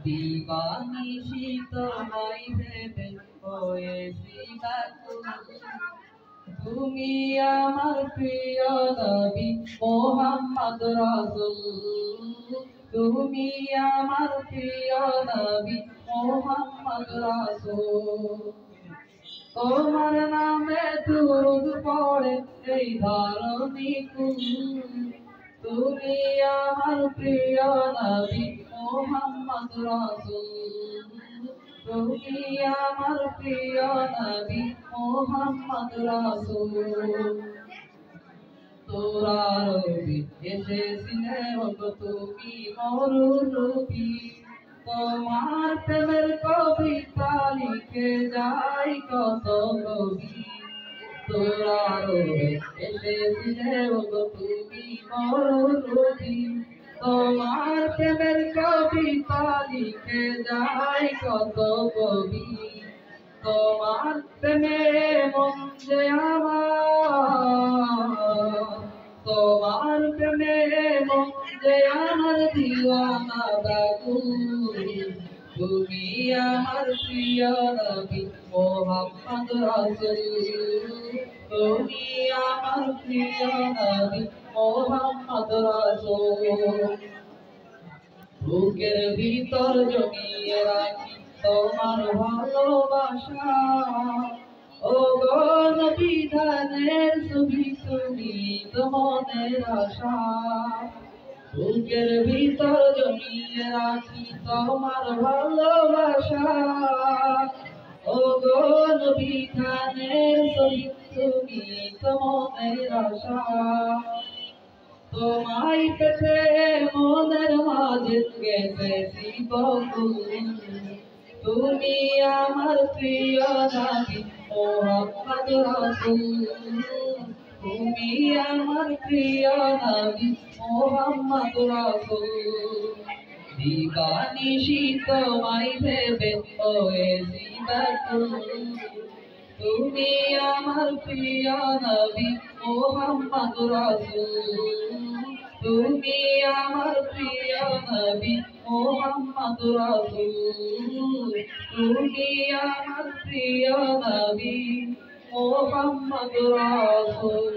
দিবানিশি তোমায় ভেবে হয়েছি ব্যাকুল তুমি আমার প্রিয় নবী মুহাম্মদ রাসূল তুমি আমার প্রিয় নবী মুহাম্মদ রাসূল তোমার নামে দুরূদ পড়ে এই ধরণী কুল তুমি আমার প্রিয় নবী মুহাম্মদ রাসূল তুমি আমার প্রিয় নবী মুহাম্মদ রাসূল তোরা রবি এসেছিলে ওগো তুমি মরুরূপী তোমার প্রেমের কবিতা লিখে যাই কত কবি তোরা রবি এসেছিলে ওগো তুমি মরুরূপী তোমার প্রেমের কবিতা লিখে যাই কত কবি তোমার প্রেমে মন যে আমার তোমার প্রেমে মন যে আমার দিওয়ানা ব্যাকুল তুমি আমার প্রিয় নবী মুহাম্মদ রাসূল তুমি আমার প্রিয় নবী মুহাম্মদ রাসূল বুকের ভিতর জমিয়ে রাখি তোমার ভালোবাসা ও গো নবী ধানের ছবি তুমি তো মনের আশা বুকের ভিতর জমিয়ে রাখি তোমার ভালোবাসা ও গো নবী ধানের ছবি তুমি তো মনের আশা তোমায় পেতে মনের মাঝে গেছেছি বকুল তুমি আমার প্রিয় নবী মুহাম্মদ রাসূল তুমি আমার প্রিয় নবী মুহাম্মদ রাসূল দিবানিশি তোমায় ভেবে হয়েছি ব্যাকুল তুমি আমার প্রিয় নবী মুহাম্মদ রাসূল তুমি আমার প্রিয় নবী মুহাম্মদ রাসূল তুমি আমার প্রিয় নবী মুহাম্মদ রাসূল